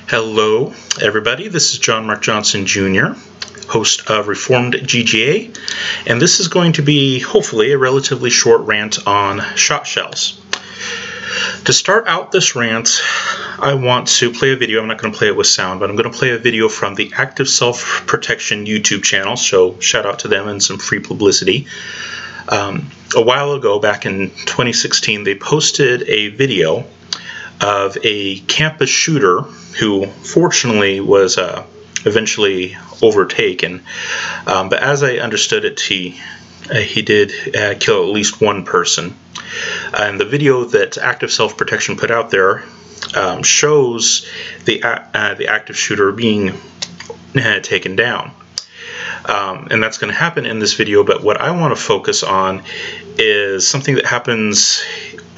Hello, everybody. This is John Mark Johnson Jr., host of Reformed GGA, and this is going to be, hopefully, a relatively short rant on shot shells. To start out this rant, I want to play a video. I'm not going to play it with sound, but I'm going to play a video from the Active Self-Protection YouTube channel, so shout out to them and some free publicity. A while ago, back in 2016, they posted a video of a campus shooter who fortunately was eventually overtaken. But as I understood it, he did kill at least one person. And the video that Active Self-Protection put out there shows the active shooter being taken down. And that's going to happen in this video, but what I want to focus on is something that happens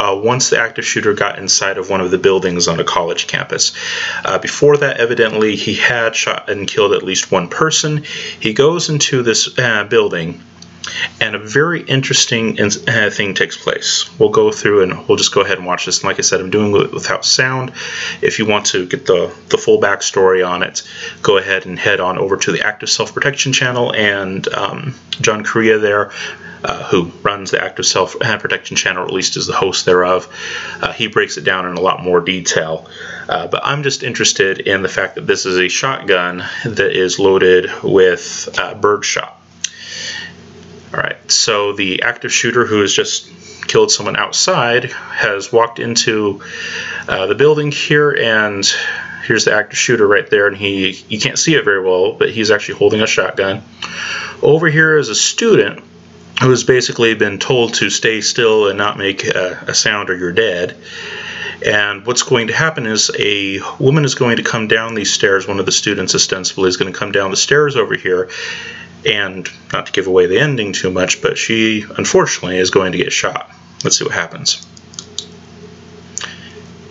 once the active shooter got inside of one of the buildings on a college campus. Before that, evidently, he had shot and killed at least one person. He goes into this building, and a very interesting thing takes place. We'll go through and we'll just go ahead and watch this. And like I said, I'm doing it without sound. If you want to get the full backstory on it, go ahead and head on over to the Active Self-Protection channel, and John Correa there, who runs the Active Self-Protection channel, or at least is the host thereof, he breaks it down in a lot more detail. But I'm just interested in the fact that this is a shotgun that is loaded with birdshot. Alright, so the active shooter who has just killed someone outside has walked into the building here, and here's the active shooter right there, and you can't see it very well, but he's actually holding a shotgun. Over here is a student who has basically been told to stay still and not make a sound or you're dead. And what's going to happen is a woman is going to come down these stairs. One of the students ostensibly is going to come down the stairs over here, and not to give away the ending too much, but she unfortunately is going to get shot. Let's see what happens.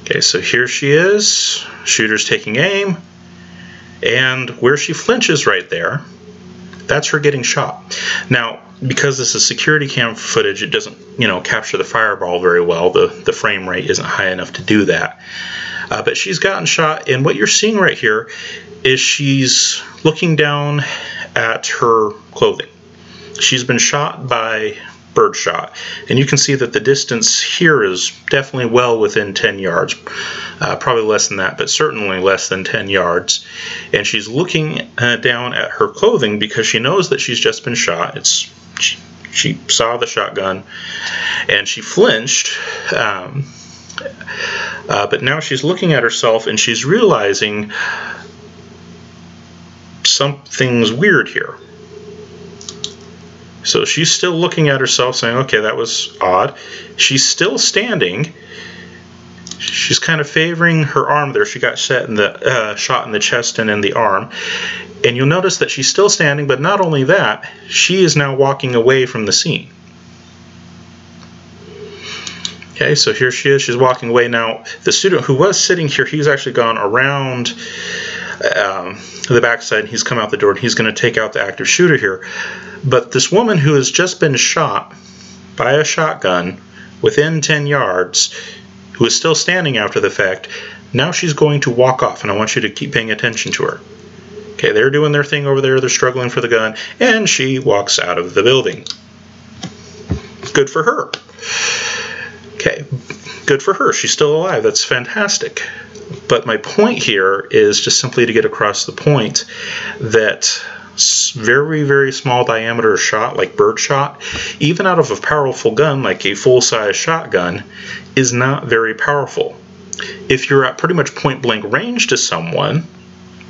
Okay, so here she is, shooter's taking aim, and where she flinches right there, that's her getting shot. Now, because this is security cam footage, it doesn't, capture the fireball very well. The frame rate isn't high enough to do that. But she's gotten shot, and what you're seeing right here is she's looking down at her clothing. She's been shot by birdshot, and you can see that the distance here is definitely well within 10 yards. Probably less than that, but certainly less than 10 yards. And she's looking down at her clothing because she knows that she's just been shot. She saw the shotgun and she flinched, but now she's looking at herself and she's realizing something's weird here. So she's still looking at herself saying, okay, that was odd. She's still standing. She's kind of favoring her arm there. She got shot in the chest and in the arm. And you'll notice that she's still standing, but not only that, she is now walking away from the scene. Okay, so here she is. She's walking away. Now, the student who was sitting here, he's actually gone around the backside, and he's come out the door, and he's going to take out the active shooter here. But this woman who has just been shot by a shotgun within 10 yards, who is still standing after the fact, now she's going to walk off, and I want you to keep paying attention to her. Okay, they're doing their thing over there, they're struggling for the gun, and she walks out of the building. Good for her. Okay, good for her. She's still alive. That's fantastic. But my point here is just simply to get across the point that very, very small diameter shot like birdshot, even out of a powerful gun like a full-size shotgun, is not very powerful. If you're at pretty much point-blank range to someone,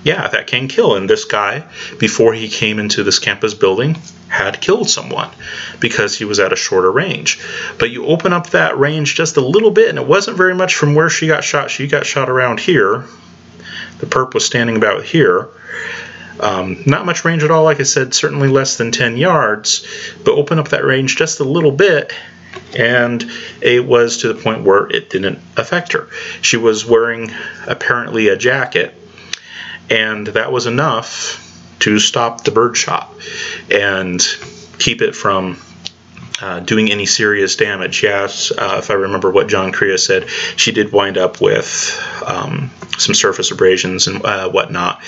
yeah, that can kill. And this guy, before he came into this campus building, had killed someone because he was at a shorter range. But you open up that range just a little bit, and it wasn't very much from where she got shot. She got shot around here. The perp was standing about here. Not much range at all, like I said, certainly less than 10 yards. But open up that range just a little bit, and it was to the point where it didn't affect her. She was wearing apparently a jacket, and that was enough to stop the birdshot and keep it from doing any serious damage. Yes, if I remember what John Correa said, she did wind up with some surface abrasions and whatnot,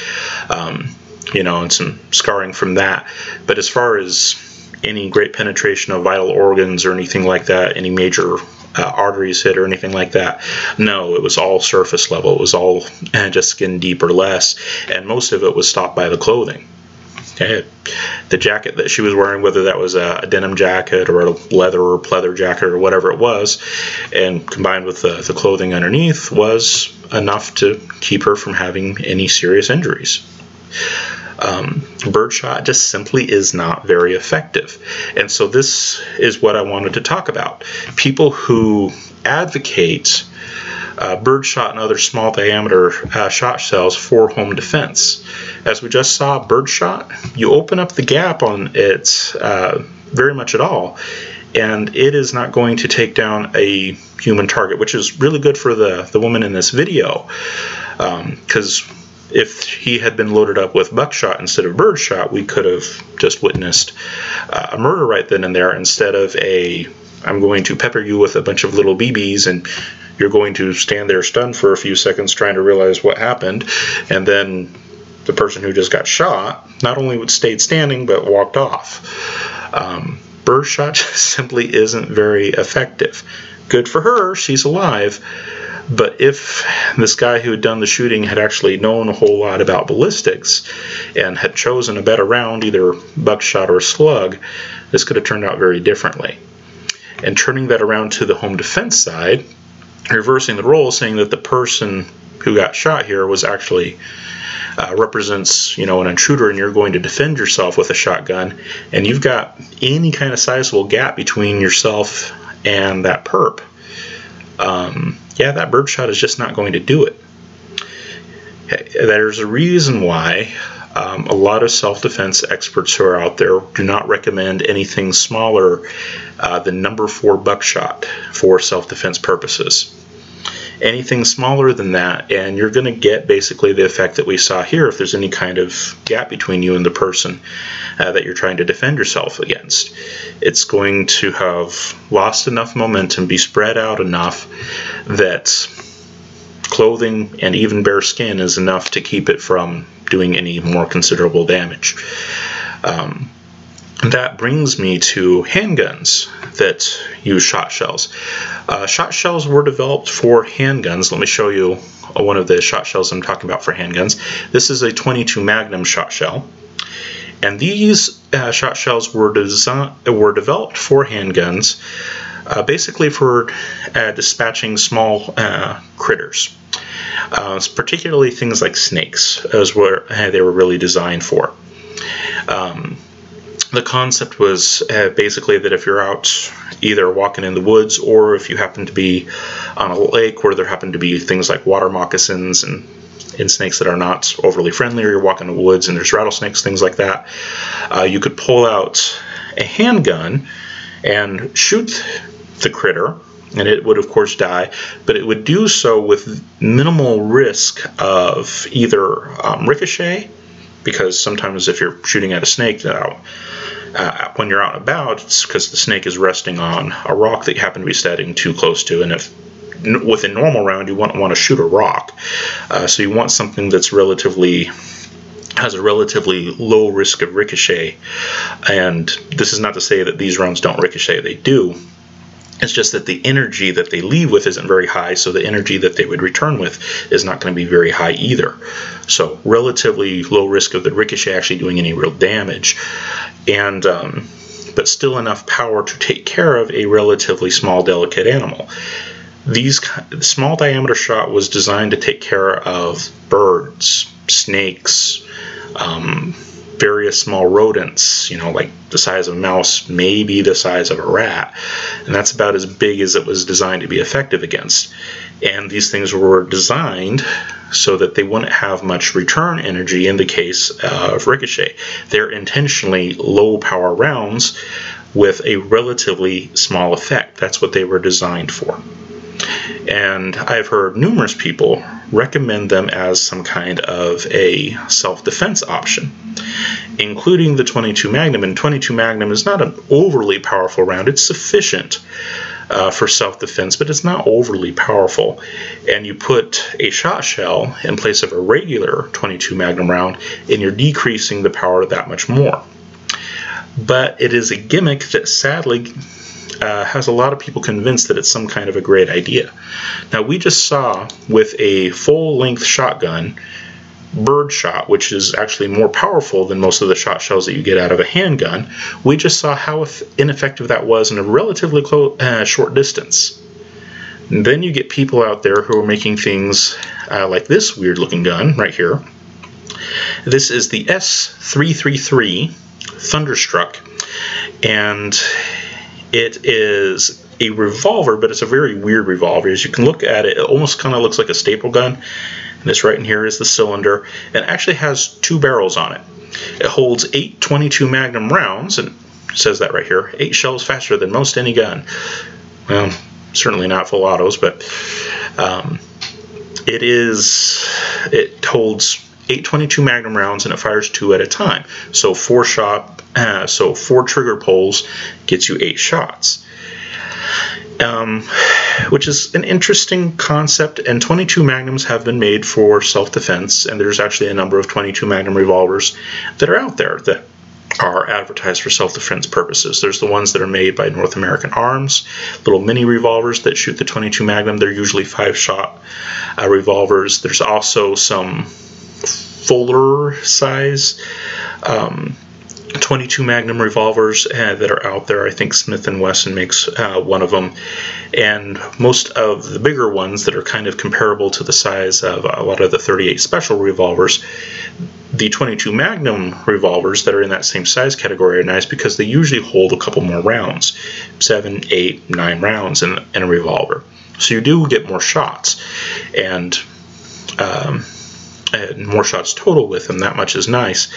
you know, and some scarring from that. But as far as any great penetration of vital organs or anything like that, any major arteries hit or anything like that, no, it was all surface level. It was all just skin deep or less, and most of it was stopped by the clothing. Okay. The jacket that she was wearing, whether that was a denim jacket or a leather or pleather jacket or whatever it was, and combined with the clothing underneath, was enough to keep her from having any serious injuries. Birdshot just simply is not very effective. And so this is what I wanted to talk about. People who advocate birdshot and other small diameter shot shells for home defense. As we just saw, birdshot, you open up the gap on it very much at all, and it is not going to take down a human target, which is really good for the woman in this video, because if he had been loaded up with buckshot instead of birdshot, we could have just witnessed a murder right then and there, instead of I'm going to pepper you with a bunch of little BBs and you're going to stand there stunned for a few seconds trying to realize what happened, and then the person who just got shot not only stayed standing but walked off. Birdshot simply isn't very effective. Good for her, she's alive. But if this guy who had done the shooting had actually known a whole lot about ballistics and had chosen a better round, either buckshot or slug, this could have turned out very differently. And turning that around to the home defense side, reversing the role, saying that the person who got shot here was actually represents, you know, an intruder, and you're going to defend yourself with a shotgun, and you've got any kind of sizable gap between yourself and that perp. Yeah, that birdshot is just not going to do it. There's a reason why a lot of self-defense experts who are out there do not recommend anything smaller than number 4 buckshot for self-defense purposes. Anything smaller than that, and you're going to get basically the effect that we saw here if there's any kind of gap between you and the person that you're trying to defend yourself against. It's going to have lost enough momentum, be spread out enough that clothing and even bare skin is enough to keep it from doing any more considerable damage. That brings me to handguns that use shot shells. Shot shells were developed for handguns. Let me show you one of the shot shells I'm talking about for handguns. This is a .22 Magnum shot shell, and these shot shells were developed for handguns, basically for dispatching small critters. Particularly things like snakes is what they were really designed for. The concept was basically that if you're out either walking in the woods, or if you happen to be on a lake where there happen to be things like water moccasins and snakes that are not overly friendly, or you're walking in the woods and there's rattlesnakes, things like that, you could pull out a handgun and shoot the critter, and it would of course die, but it would do so with minimal risk of either ricochet, because sometimes if you're shooting at a snake, when you're out and about, it's because the snake is resting on a rock that you happen to be standing too close to, and if with a normal round you wouldn't want to shoot a rock, so you want something that's has a relatively low risk of ricochet. And this is not to say that these rounds don't ricochet, they do. It's just that the energy that they leave with isn't very high, so the energy that they would return with is not going to be very high either. So relatively low risk of the ricochet actually doing any real damage, and but still enough power to take care of a relatively small, delicate animal. The small diameter shot was designed to take care of birds, snakes, various small rodents, you know, like the size of a mouse, maybe the size of a rat, and that's about as big as it was designed to be effective against. And these things were designed so that they wouldn't have much return energy in the case of ricochet. They're intentionally low power rounds with a relatively small effect. That's what they were designed for. And I've heard numerous people recommend them as some kind of a self-defense option, including the .22 Magnum. And .22 Magnum is not an overly powerful round. It's sufficient for self-defense, but it's not overly powerful. And you put a shot shell in place of a regular 22 Magnum round, and you're decreasing the power that much more. But it is a gimmick that sadly has a lot of people convinced that it's some kind of a great idea. Now, we just saw with a full-length shotgun, birdshot, which is actually more powerful than most of the shot shells that you get out of a handgun, we just saw how ineffective that was in a relatively short distance. And then you get people out there who are making things like this weird-looking gun right here. This is the S333 Thunderstruck, and it is a revolver, but it's a very weird revolver. As you can look at it, it almost kind of looks like a staple gun. And this right in here is the cylinder, and it actually has 2 barrels on it. It holds 8 22 Magnum rounds, and it says that right here, 8 shells faster than most any gun. Well, certainly not full autos, but it holds 8 22 Magnum rounds, and it fires 2 at a time. So 4 trigger pulls gets you 8 shots. Which is an interesting concept, and 22 Magnums have been made for self-defense, and there's actually a number of 22 Magnum revolvers that are out there that are advertised for self-defense purposes. There's the ones that are made by North American Arms, little mini revolvers that shoot the 22 Magnum. They're usually 5-shot revolvers. There's also some fuller size 22 Magnum revolvers that are out there. I think Smith & Wesson makes one of them, and most of the bigger ones that are kind of comparable to the size of a lot of the 38 Special revolvers. The 22 Magnum revolvers that are in that same size category are nice because they usually hold a couple more rounds, 7, 8, 9 rounds in a revolver. So you do get more shots, and more shots total with them. That much is nice.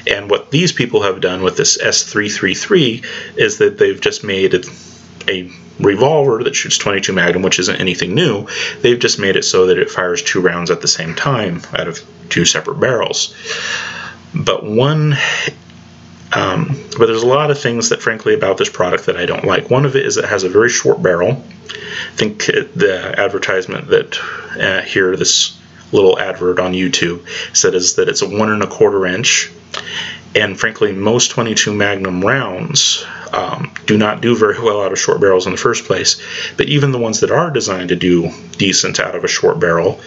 And what these people have done with this S333 is that they've just made a revolver that shoots 22 Magnum, which isn't anything new. They've just made it so that it fires 2 rounds at the same time out of 2 separate barrels. But there's a lot of things that, frankly, about this product that I don't like. One of it is it has a very short barrel. I think the advertisement that here, this little advert on YouTube, says that it's a 1 1/4 inch, and frankly most 22 Magnum rounds do not do very well out of short barrels in the first place. But even the ones that are designed to do decent out of a short barrel,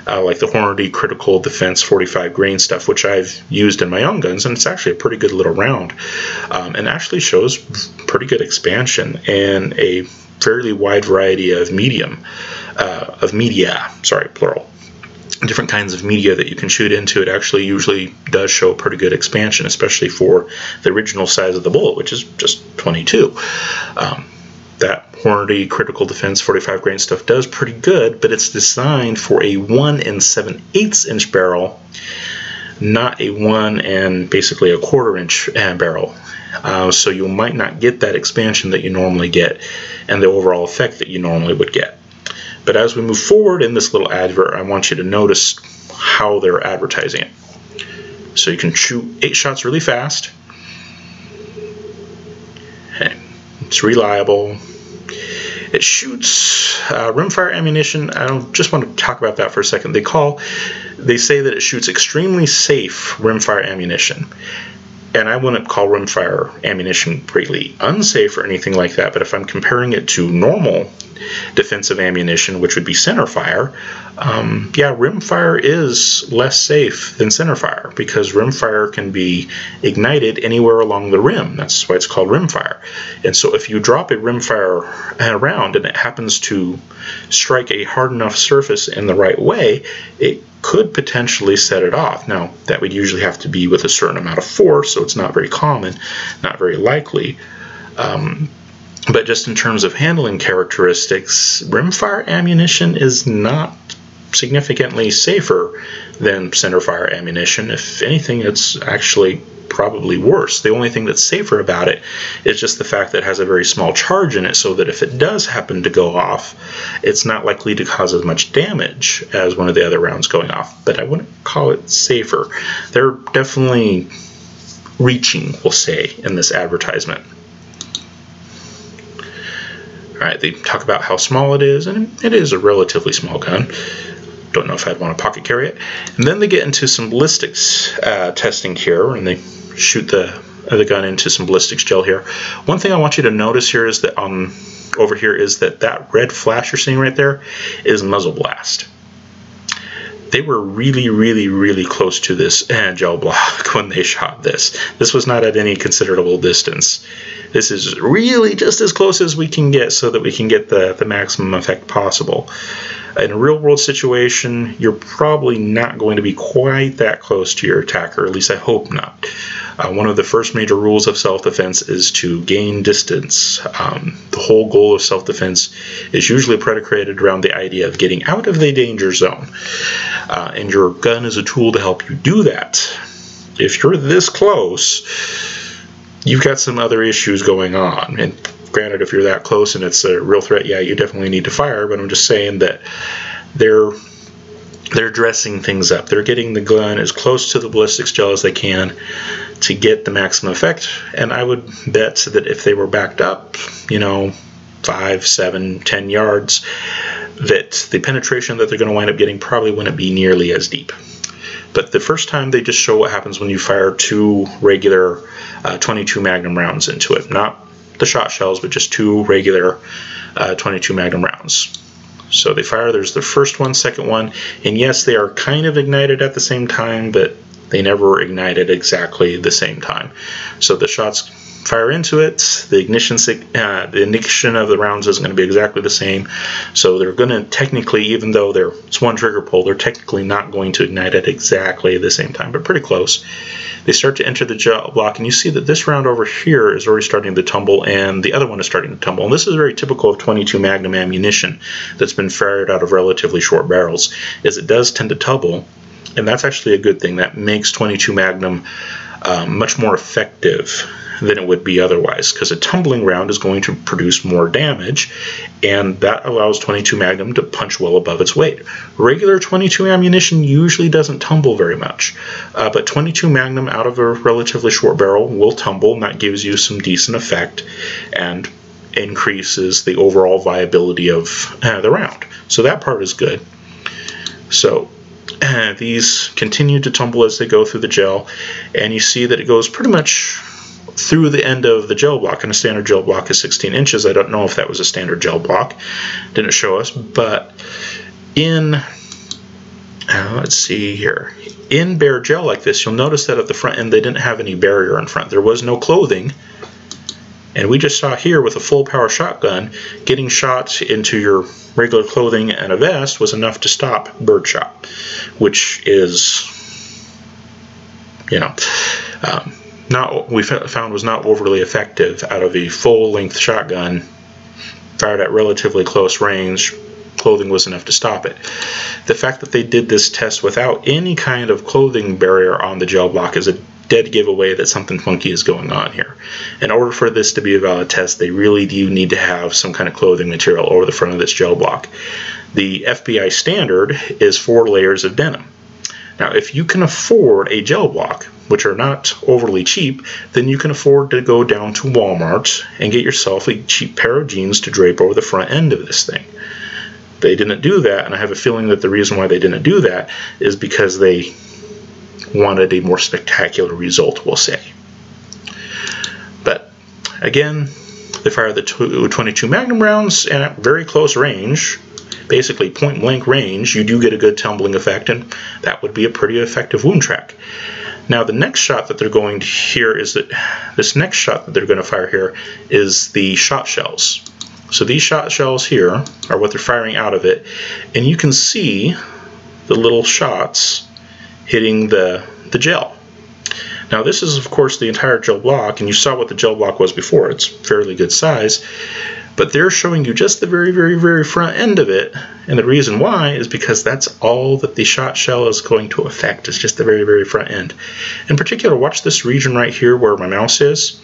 like the Hornady Critical Defense 45 grain stuff, which I've used in my own guns, and it's actually a pretty good little round, and actually shows pretty good expansion and a fairly wide variety of media, plural. Different kinds of media that you can shoot into. It actually usually does show pretty good expansion, especially for the original size of the bullet, which is just 22. That Hornady Critical Defense 45 grain stuff does pretty good, but it's designed for a 1 7/8 inch barrel, not a 1 1/4 inch barrel. So you might not get that expansion that you normally get and the overall effect that you normally would get. But as we move forward in this little advert, I want you to notice how they're advertising it. So you can shoot 8 shots really fast. It's reliable. It shoots rimfire ammunition. I just want to talk about that for a second. They say that it shoots extremely safe rimfire ammunition. And I wouldn't call rimfire ammunition greatly unsafe or anything like that, but if I'm comparing it to normal defensive ammunition, which would be centerfire, yeah, rimfire is less safe than centerfire because rimfire can be ignited anywhere along the rim. That's why it's called rimfire. And so if you drop a rimfire round and it happens to strike a hard enough surface in the right way, it could potentially set it off. Now, that would usually have to be with a certain amount of force, so it's not very common, not very likely. But just in terms of handling characteristics, rimfire ammunition is not significantly safer than centerfire ammunition. If anything, it's actually probably worse. The only thing that's safer about it is just the fact that it has a very small charge in it, so that if it does happen to go off, it's not likely to cause as much damage as one of the other rounds going off. But I wouldn't call it safer. They're definitely reaching, we'll say, in this advertisement. Alright, they talk about how small it is, and it is a relatively small gun. Don't know if I'd want to pocket carry it. And then they get into some ballistics testing here, and they shoot the gun into some ballistics gel here. One thing I want you to notice here is that over here is that red flash you're seeing right there is muzzle blast. They were really, really, really close to this gel block when they shot this. This was not at any considerable distance. This is really just as close as we can get so that we can get the maximum effect possible. In a real-world situation, you're probably not going to be quite that close to your attacker, at least I hope not. One of the first major rules of self-defense is to gain distance. The whole goal of self-defense is usually predicated around the idea of getting out of the danger zone. And your gun is a tool to help you do that. If you're this close, you've got some other issues going on. And granted, if you're that close and it's a real threat, yeah, you definitely need to fire, but I'm just saying that they're dressing things up. They're getting the gun as close to the ballistics gel as they can to get the maximum effect, and I would bet that if they were backed up, 5, 7, 10 yards, that the penetration that they're going to wind up getting probably wouldn't be nearly as deep. But the first time they just show what happens when you fire 2 regular 22 Magnum rounds into it. Not the shot shells, but just 2 regular 22 Magnum rounds. So they fire, there's the first one, second one, and yes, they are kind of ignited at the same time, but they never ignited exactly the same time. So the shots fire into it, the ignition of the rounds isn't going to be exactly the same. So they're going to technically, even though it's one trigger pull, they're technically not going to ignite at exactly the same time, but pretty close. They start to enter the gel block, and you see that this round over here is already starting to tumble, and the other one is starting to tumble. And this is very typical of 22 Magnum ammunition that's been fired out of relatively short barrels, is it does tend to tumble, and that's actually a good thing. That makes 22 Magnum much more effective than it would be otherwise, because a tumbling round is going to produce more damage, and that allows 22 Magnum to punch well above its weight. Regular 22 ammunition usually doesn't tumble very much, but 22 Magnum out of a relatively short barrel will tumble, and that gives you some decent effect and increases the overall viability of the round. So that part is good. So these continue to tumble as they go through the gel, and you see that it goes pretty much through the end of the gel block, and a standard gel block is 16 inches. I don't know if that was a standard gel block. Didn't show us, but in, let's see here, in bare gel like this, you'll notice that at the front end they didn't have any barrier in front. There was no clothing, and we just saw here with a full power shotgun, getting shots into your regular clothing and a vest was enough to stop birdshot, which is, we found was not overly effective out of a full-length shotgun fired at relatively close range. Clothing was enough to stop it. The fact that they did this test without any kind of clothing barrier on the gel block is a dead giveaway that something funky is going on here. In order for this to be a valid test, they really do need to have some kind of clothing material over the front of this gel block. The FBI standard is 4 layers of denim. Now, if you can afford a gel block, which are not overly cheap, then you can afford to go down to Walmart and get yourself a cheap pair of jeans to drape over the front end of this thing. They didn't do that, and I have a feeling that the reason why they didn't do that is because they wanted a more spectacular result, we'll say. But again, they fire the 22 Magnum rounds, and at very close range, basically point blank range, you do get a good tumbling effect, and that would be a pretty effective wound track. Now the next shot that they're going to here is that this next shot that they're going to fire here is the shot shells. So these shot shells here are what they're firing out of it, and you can see the little shots hitting the gel. Now this is of course the entire gel block, and you saw what the gel block was before. It's fairly good size, but they're showing you just the very, very, very front end of it, and the reason why is because that's all that the shot shell is going to affect, is just the very, very front end. In particular, watch this region right here where my mouse is.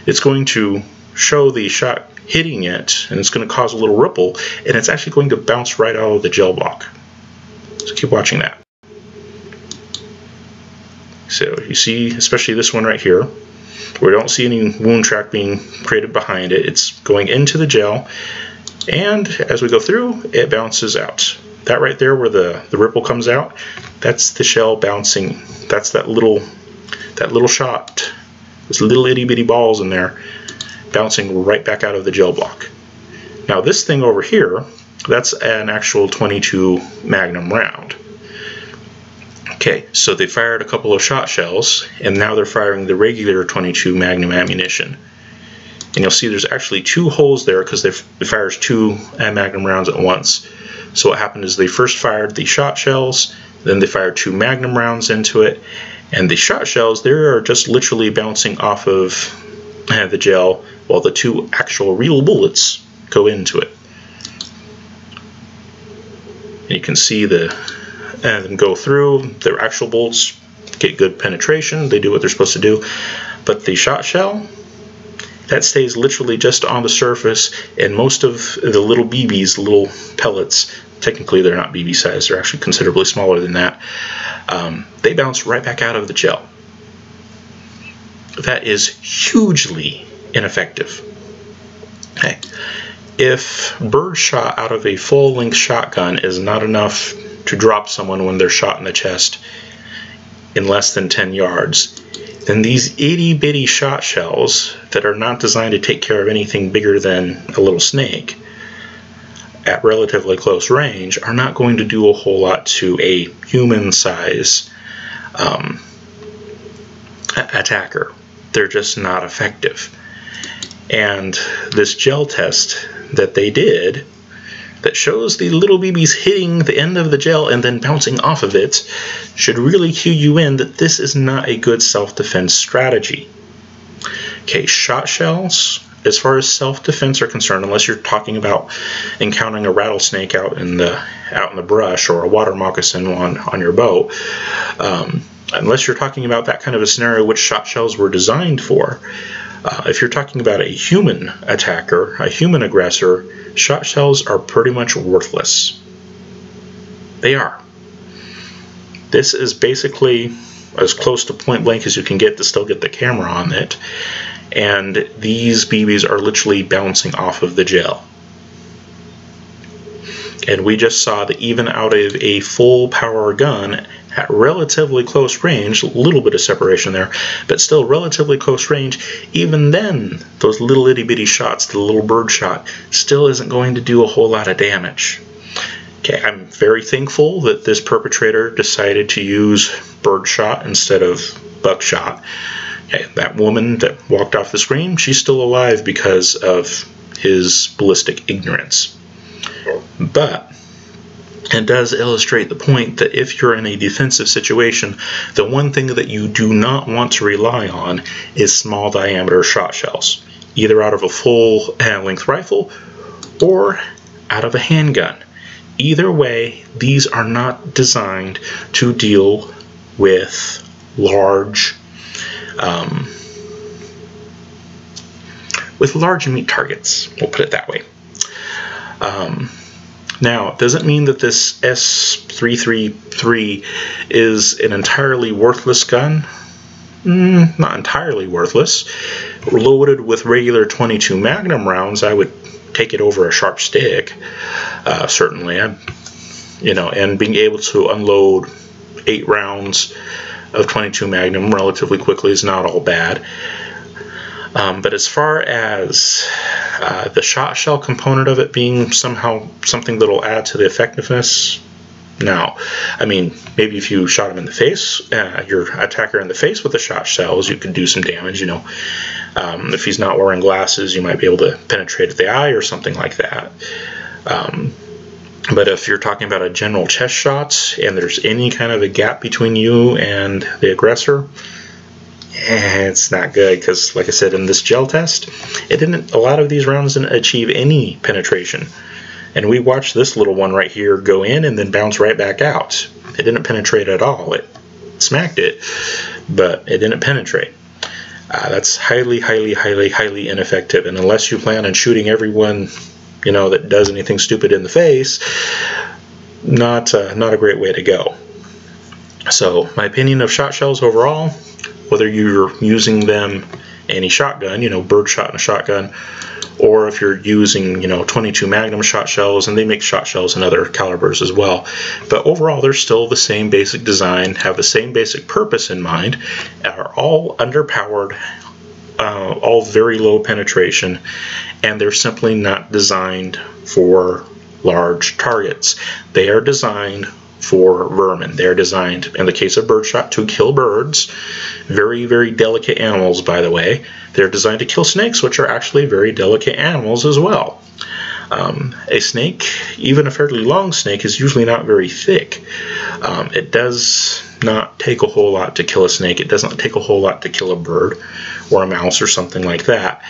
It's going to show the shot hitting it, and it's going to cause a little ripple, and it's actually going to bounce right out of the gel block. So keep watching that. So you see, especially this one right here, we don't see any wound track being created behind it. It's going into the gel, And as we go through, it bounces out. That right there where the ripple comes out, that's the shell bouncing. That's that little shot. There's little itty bitty balls in there bouncing right back out of the gel block. Now this thing over here, that's an actual 22 Magnum round. Okay, so they fired a couple of shot shells, and now they're firing the regular 22 Magnum ammunition. And you'll see there's actually two holes there because it fires two Magnum rounds at once. So what happened is they first fired the shot shells, then they fired two Magnum rounds into it, and the shot shells, they are just literally bouncing off of the gel while the two actual real bullets go into it. And you can see them go through. Their actual bullets get good penetration. They do what they're supposed to do. But the shot shell, that stays literally just on the surface, and most of the little BBs, little pellets, technically they're not BB size, they're actually considerably smaller than that, they bounce right back out of the gel. That is hugely ineffective. Okay. If birdshot out of a full-length shotgun is not enough to drop someone when they're shot in the chest in less than 10 yards, then these itty-bitty shot shells that are not designed to take care of anything bigger than a little snake at relatively close range are not going to do a whole lot to a human-size attacker. They're just not effective. And this gel test that they did that shows the little BBs hitting the end of the gel and then bouncing off of it should really cue you in that this is not a good self-defense strategy. Okay, shot shells, as far as self-defense are concerned, unless you're talking about encountering a rattlesnake out in the brush or a water moccasin on your boat, unless you're talking about that kind of a scenario which shot shells were designed for, if you're talking about a human attacker, a human aggressor, shot shells are pretty much worthless. They are. This is basically as close to point blank as you can get to still get the camera on it, and these BBs are literally bouncing off of the gel. And we just saw that even out of a full power gun at relatively close range, a little bit of separation there, but still relatively close range, even then those little itty bitty shots, the little bird shot, still isn't going to do a whole lot of damage. Okay, I'm very thankful that this perpetrator decided to use bird shot instead of buckshot. Okay, that woman that walked off the screen, she's still alive because of his ballistic ignorance. But it does illustrate the point that if you're in a defensive situation, the one thing that you do not want to rely on is small diameter shot shells, either out of a full length rifle or out of a handgun. Either way, these are not designed to deal with large meat targets. We'll put it that way. Now, it doesn't mean that this S333 is an entirely worthless gun. Not entirely worthless. Loaded with regular 22 Magnum rounds, I would take it over a sharp stick, certainly. And being able to unload 8 rounds of 22 Magnum relatively quickly is not all bad. But as far as the shot shell component of it being somehow something that'll add to the effectiveness, no. I mean, maybe if you shot him in the face, your attacker in the face with the shot shells, you could do some damage, If he's not wearing glasses, you might be able to penetrate the eye or something like that. But if you're talking about a general chest shot and there's any kind of a gap between you and the aggressor, it's not good, because like I said, in this gel test, a lot of these rounds didn't achieve any penetration. And we watched this little one right here go in and then bounce right back out. It didn't penetrate at all. It smacked it, but it didn't penetrate. That's highly, highly, highly, highly ineffective. And unless you plan on shooting everyone, that does anything stupid in the face, not a great way to go. So my opinion of shot shells overall, whether you're using them any shotgun, birdshot and a shotgun, or if you're using, 22 Magnum shot shells, and they make shot shells in other calibers as well. But overall, they're still the same basic design, have the same basic purpose in mind, are all underpowered, all very low penetration, and they're simply not designed for large targets. They are designed for vermin. They're designed, in the case of birdshot, to kill birds. Very, very delicate animals, by the way. They're designed to kill snakes, which are actually very delicate animals as well. A snake, even a fairly long snake, is usually not very thick. It does not take a whole lot to kill a snake. It doesn't take a whole lot to kill a bird or a mouse or something like that,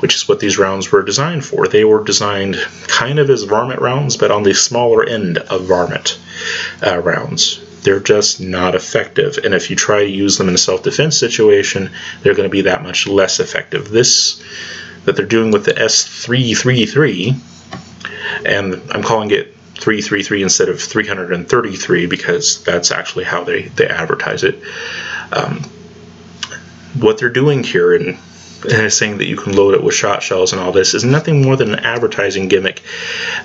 which is what these rounds were designed for. They were designed kind of as varmint rounds, but on the smaller end of varmint rounds. They're just not effective, and if you try to use them in a self-defense situation, they're going to be that much less effective. This that they're doing with the S333, and I'm calling it 333 instead of 333 because that's actually how they advertise it. What they're doing here and saying that you can load it with shot shells and all this is nothing more than an advertising gimmick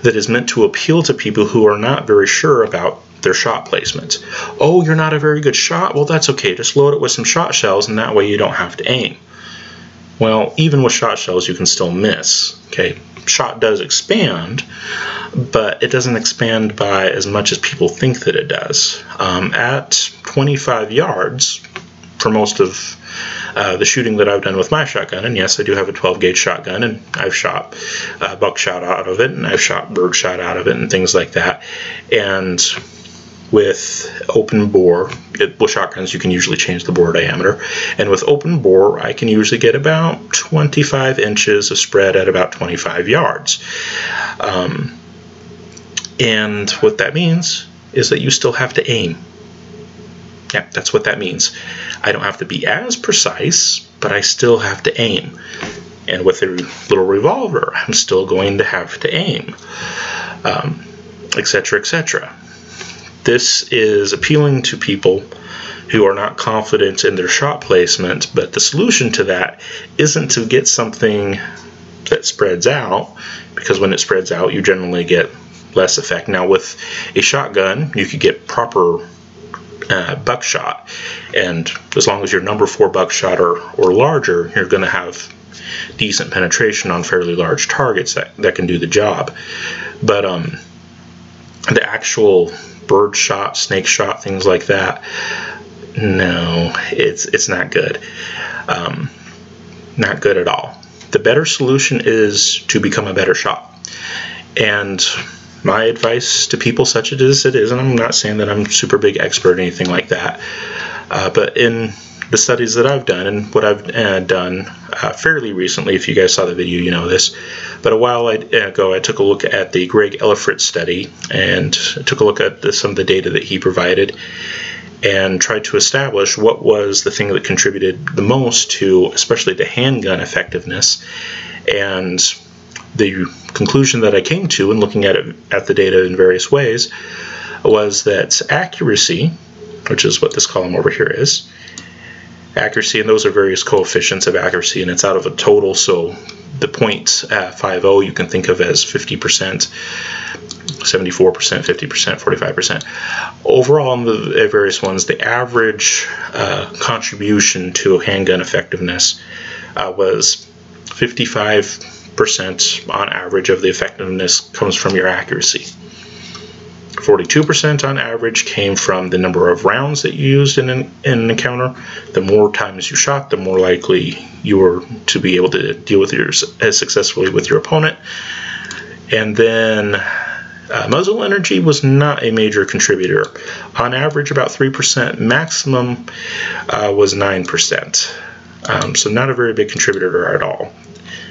that is meant to appeal to people who are not very sure about their shot placement. Oh, you're not a very good shot? Well, that's okay. Just load it with some shot shells, and that way you don't have to aim. Well, even with shot shells, you can still miss. Okay, shot does expand, but it doesn't expand by as much as people think that it does. At 25 yards, for most of the shooting that I've done with my shotgun, and yes, I do have a 12 gauge shotgun, and I've shot buckshot out of it, and I've shot birdshot out of it, and things like that. And with open bore, with shotguns you can usually change the bore diameter, and with open bore I can usually get about 25 inches of spread at about 25 yards. And what that means is that you still have to aim. Yeah, that's what that means. I don't have to be as precise, but I still have to aim. And with a little revolver, I'm still going to have to aim, etc., etc. This is appealing to people who are not confident in their shot placement, but the solution to that isn't to get something that spreads out, because when it spreads out, you generally get less effect. Now, with a shotgun, you could get proper buckshot, and as long as you're number 4 buckshot or larger, you're going to have decent penetration on fairly large targets that can do the job. But the actual bird shot, snake shot, things like that, no, it's not good. Not good at all. The better solution is to become a better shot. And my advice to people such as it is, and I'm not saying that I'm a super big expert or anything like that, but in the studies that I've done, and what I've done fairly recently, if you guys saw the video, you know this, but a while ago I took a look at the Greg Ellifrit study and took a look at some of the data that he provided and tried to establish what was the thing that contributed the most to, especially the handgun effectiveness. And the conclusion that I came to in looking at the data in various ways was that accuracy, which is what this column over here is, accuracy, and those are various coefficients of accuracy, and it's out of a total, so the 0.50 you can think of as 50%, 74%, 50%, 45%. Overall, on the various ones, the average contribution to handgun effectiveness was 55% on average of the effectiveness comes from your accuracy. 42% on average came from the number of rounds that you used in an encounter. The more times you shot, the more likely you were to be able to deal with as successfully with your opponent. And then muzzle energy was not a major contributor. On average, about 3%. Maximum was 9%. So not a very big contributor at all.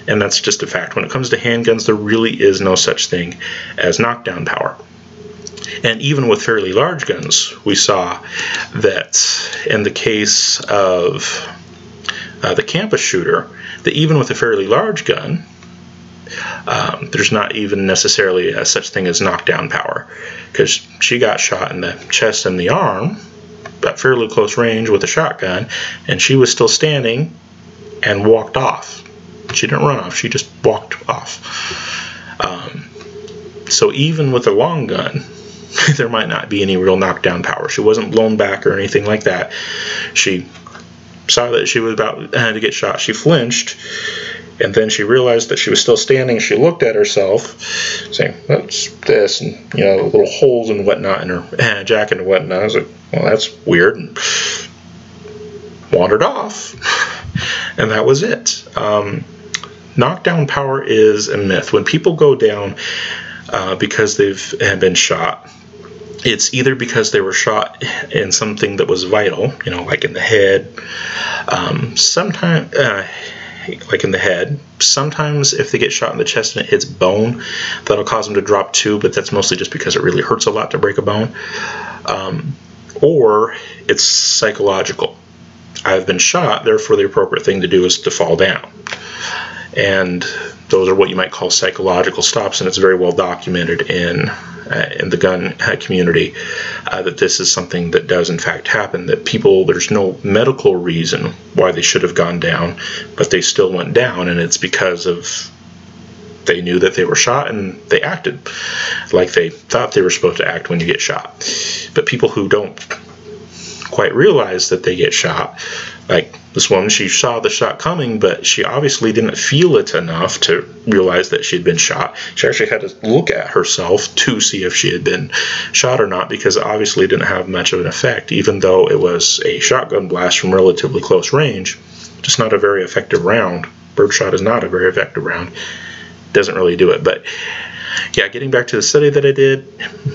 And that's just a fact. When it comes to handguns, there really is no such thing as knockdown power. And even with fairly large guns, we saw that in the case of the campus shooter, that even with a fairly large gun, there's not even necessarily a such thing as knockdown power, because she got shot in the chest and the arm at fairly close range with a shotgun, and she was still standing and walked off. She didn't run off, she just walked off. So even with a long gun, there might not be any real knockdown power. She wasn't blown back or anything like that. She saw that she was about to get shot. She flinched, and then she realized that she was still standing. She looked at herself, saying, "What's this?" And, you know, little holes and whatnot in her jacket and whatnot. I was like, well, that's weird. And wandered off. And that was it. Knockdown power is a myth. When people go down because they've been shot, it's either because they were shot in something that was vital, you know, like in the head, sometimes like in the head. Sometimes if they get shot in the chest and it hits bone, that'll cause them to drop too, but that's mostly just because it really hurts a lot to break a bone. Or it's psychological. I've been shot, therefore the appropriate thing to do is to fall down. And those are what you might call psychological stops, and it's very well documented in the gun community that this is something that does in fact happen, that people, there's no medical reason why they should have gone down, but they still went down, and it's because of they knew that they were shot and they acted like they thought they were supposed to act when you get shot. But people who don't quite realize that they get shot, like this woman, she saw the shot coming, but she obviously didn't feel it enough to realize that she'd been shot. She actually had to look at herself to see if she had been shot or not, because it obviously didn't have much of an effect, even though it was a shotgun blast from relatively close range. Just not a very effective round. Birdshot is not a very effective round. Doesn't really do it. But yeah, getting back to the study that I did,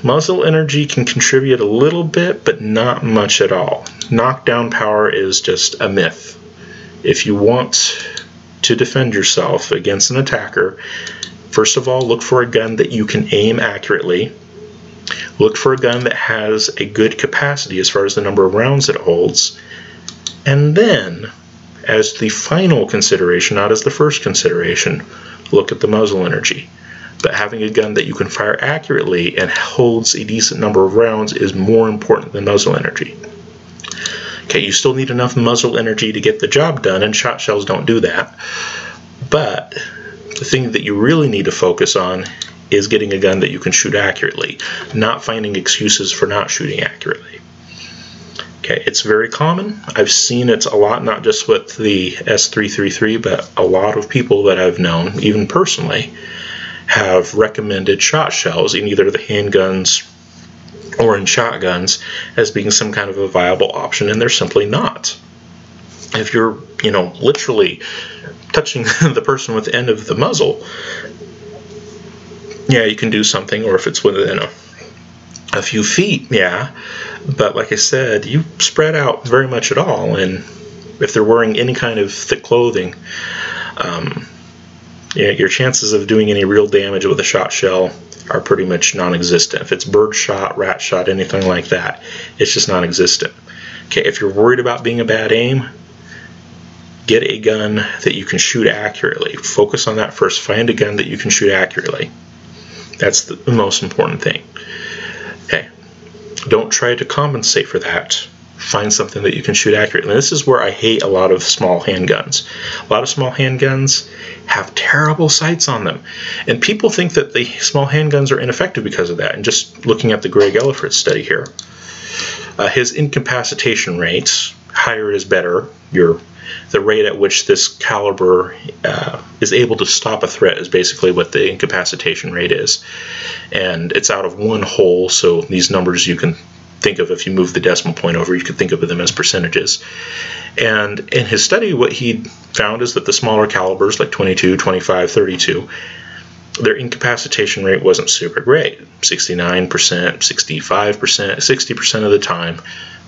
muzzle energy can contribute a little bit, but not much at all. Knockdown power is just a myth. If you want to defend yourself against an attacker, first of all, look for a gun that you can aim accurately. Look for a gun that has a good capacity as far as the number of rounds it holds. And then, as the final consideration, not as the first consideration, look at the muzzle energy. But having a gun that you can fire accurately and holds a decent number of rounds is more important than muzzle energy. Okay, you still need enough muzzle energy to get the job done, and shot shells don't do that. But the thing that you really need to focus on is getting a gun that you can shoot accurately, not finding excuses for not shooting accurately. Okay, it's very common. I've seen it a lot, not just with the S333, but a lot of people that I've known, even personally, have recommended shot shells in either the handguns or in shotguns as being some kind of a viable option, and they're simply not. If you're, you know, literally touching the person with the end of the muzzle, yeah, you can do something, or if it's within a few feet, yeah, but like I said, you spread out very much at all, and if they're wearing any kind of thick clothing, yeah, your chances of doing any real damage with a shot shell are pretty much non-existent. If it's bird shot, rat shot, anything like that, it's just non-existent. Okay, if you're worried about being a bad aim, get a gun that you can shoot accurately. Focus on that first. Find a gun that you can shoot accurately. That's the most important thing. Okay, don't try to compensate for that. Find something that you can shoot accurately. And this is where I hate a lot of small handguns. A lot of small handguns have terrible sights on them. And people think that the small handguns are ineffective because of that. And just looking at the Greg Ellifrit study here, his incapacitation rates, higher is better. The rate at which this caliber is able to stop a threat is basically what the incapacitation rate is. And it's out of one hole, so these numbers you can think of, if you move the decimal point over, you could think of them as percentages. And in his study, what he found is that the smaller calibers, like 22, 25, 32, their incapacitation rate wasn't super great. 69%, 65%, 60% of the time,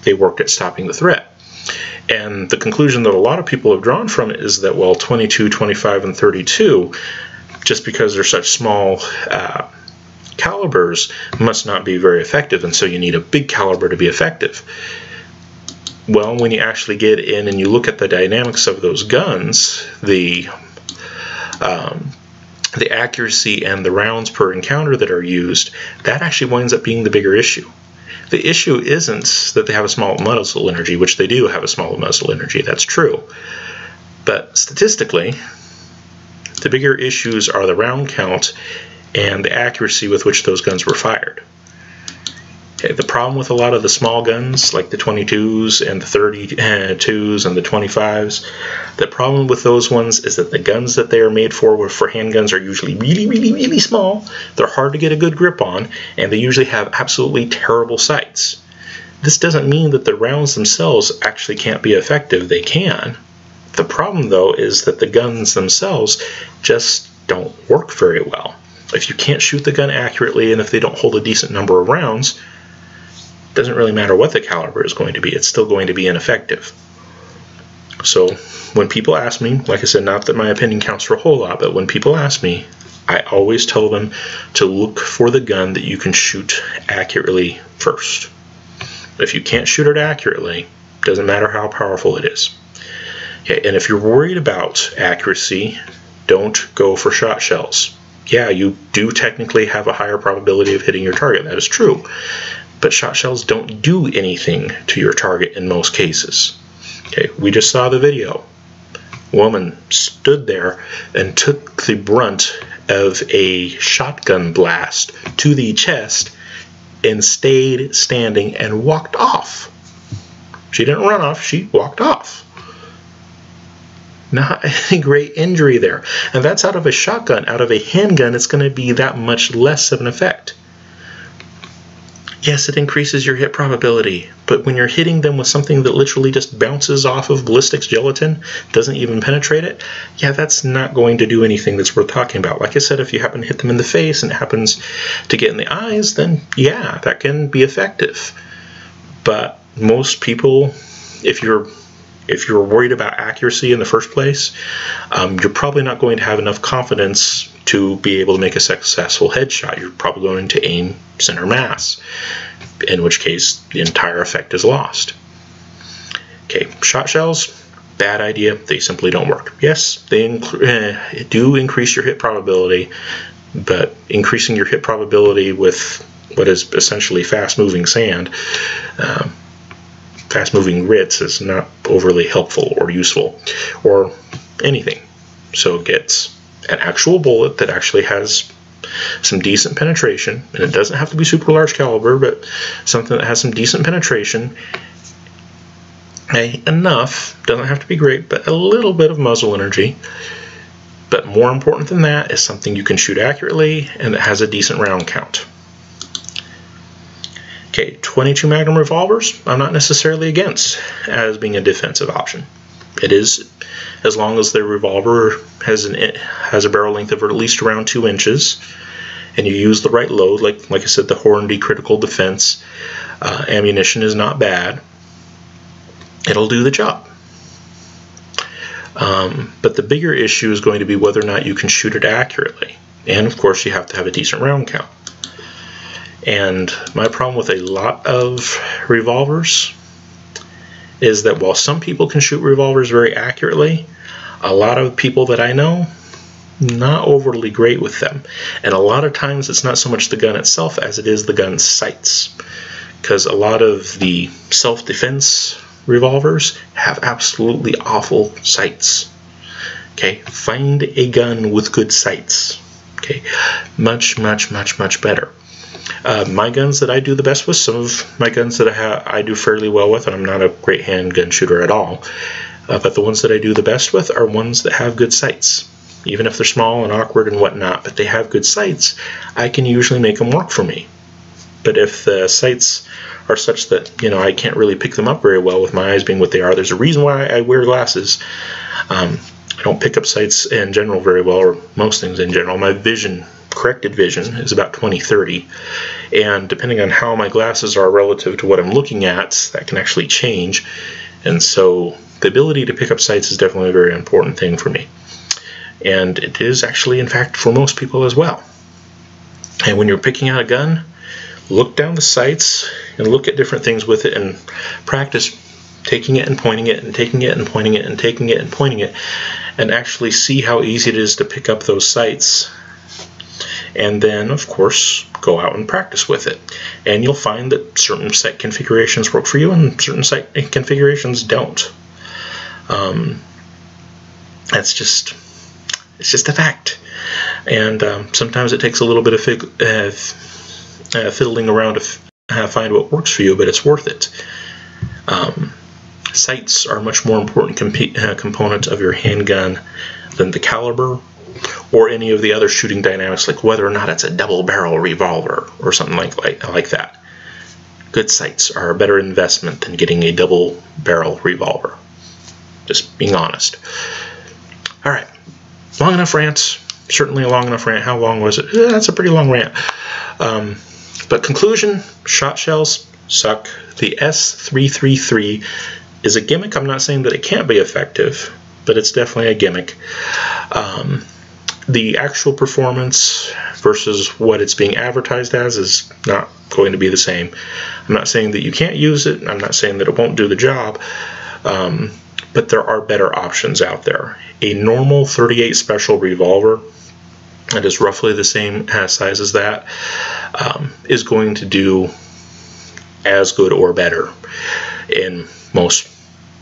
they worked at stopping the threat. And the conclusion that a lot of people have drawn from it is that, well, 22, 25, and 32, just because they're such small calibers, must not be very effective, and so you need a big caliber to be effective. Well, when you actually get in and you look at the dynamics of those guns, the accuracy and the rounds per encounter that are used, that actually winds up being the bigger issue. The issue isn't that they have a small muzzle energy, which they do have a small muzzle energy, that's true. But statistically, the bigger issues are the round count and the accuracy with which those guns were fired. Okay, the problem with a lot of the small guns, like the 22s and the 32s and the 25s, the problem with those ones is that the guns that they are made for handguns are usually really, really, really small. They're hard to get a good grip on, and they usually have absolutely terrible sights. This doesn't mean that the rounds themselves actually can't be effective. They can. The problem, though, is that the guns themselves just don't work very well. If you can't shoot the gun accurately, and if they don't hold a decent number of rounds, it doesn't really matter what the caliber is going to be. It's still going to be ineffective. So when people ask me, like I said, not that my opinion counts for a whole lot, but when people ask me, I always tell them to look for the gun that you can shoot accurately first. If you can't shoot it accurately, it doesn't matter how powerful it is. Okay, and if you're worried about accuracy, don't go for shot shells. Yeah, you do technically have a higher probability of hitting your target. That is true. But shot shells don't do anything to your target in most cases. Okay, we just saw the video. A woman stood there and took the brunt of a shotgun blast to the chest and stayed standing and walked off. She didn't run off, she walked off. Not a great injury there. And that's out of a shotgun. Out of a handgun, it's going to be that much less of an effect. Yes, it increases your hit probability, but when you're hitting them with something that literally just bounces off of ballistics gelatin, doesn't even penetrate it, yeah, that's not going to do anything that's worth talking about. Like I said, if you happen to hit them in the face and it happens to get in the eyes, then yeah, that can be effective. But most people, if you're worried about accuracy in the first place, you're probably not going to have enough confidence to be able to make a successful headshot. You're probably going to aim center mass, in which case the entire effect is lost. Okay, shot shells, bad idea. They simply don't work. Yes, they do increase your hit probability, but increasing your hit probability with what is essentially fast-moving sand, fast-moving grits, is not overly helpful or useful or anything. So it gets an actual bullet that actually has some decent penetration, and it doesn't have to be super large caliber, but something that has some decent penetration, enough, doesn't have to be great, but a little bit of muzzle energy. But more important than that is something you can shoot accurately and that has a decent round count. Okay, 22 Magnum revolvers, I'm not necessarily against as being a defensive option. It is, as long as the revolver has a barrel length of at least around 2 inches, and you use the right load, like I said, the Hornady critical defense ammunition is not bad. It'll do the job. But the bigger issue is going to be whether or not you can shoot it accurately. And of course you have to have a decent round count. And my problem with a lot of revolvers is that while some people can shoot revolvers very accurately, a lot of people that I know, not overly great with them. And a lot of times it's not so much the gun itself as it is the gun's sights. Because a lot of the self-defense revolvers have absolutely awful sights. Okay, find a gun with good sights. Okay, much, much, much, much better. My guns that I do the best with, some of my guns that I do fairly well with, and I'm not a great handgun shooter at all, but the ones that I do the best with are ones that have good sights. Even if they're small and awkward and whatnot, but they have good sights, I can usually make them work for me. But if the sights are such that, I can't really pick them up very well with my eyes being what they are, there's a reason why I wear glasses. I don't pick up sights in general very well, or most things in general. My corrected vision is about 20/30, and depending on how my glasses are relative to what I'm looking at, that can actually change. And so the ability to pick up sights is definitely a very important thing for me, and it is actually, in fact, for most people as well. And when you're picking out a gun, look down the sights and look at different things with it and practice taking it and pointing it and taking it and pointing it and taking it and pointing it, and actually see how easy it is to pick up those sights. And then, of course, go out and practice with it. And you'll find that certain sight configurations work for you and certain sight configurations don't. It's just a fact. And sometimes it takes a little bit of fiddling around to find what works for you, but it's worth it. Sights are a much more important component of your handgun than the caliber or any of the other shooting dynamics, like whether or not it's a double barrel revolver or something like that. Good sights are a better investment than getting a double barrel revolver. Just being honest. All right, long enough rant. Certainly a long enough rant. How long was it? That's a pretty long rant. But conclusion, shot shells suck. The S333 is a gimmick. I'm not saying that it can't be effective, but it's definitely a gimmick. The actual performance versus what it's being advertised as is not going to be the same. I'm not saying that you can't use it. I'm not saying that it won't do the job. But there are better options out there. A normal 38 special revolver that is roughly the same size as that is going to do as good or better in most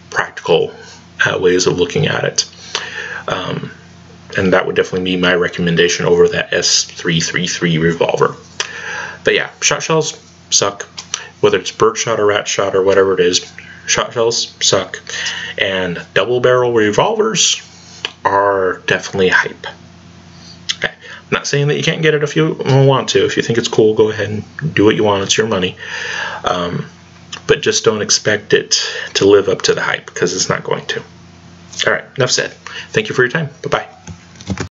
practical ways of looking at it. And that would definitely be my recommendation over that S333 revolver. But yeah, shot shells suck. Whether it's birdshot or rat shot or whatever it is, shot shells suck. And double barrel revolvers are definitely hype. Okay. I'm not saying that you can't get it if you want to. If you think it's cool, go ahead and do what you want. It's your money. But just don't expect it to live up to the hype, because it's not going to. All right, enough said. Thank you for your time. Bye-bye.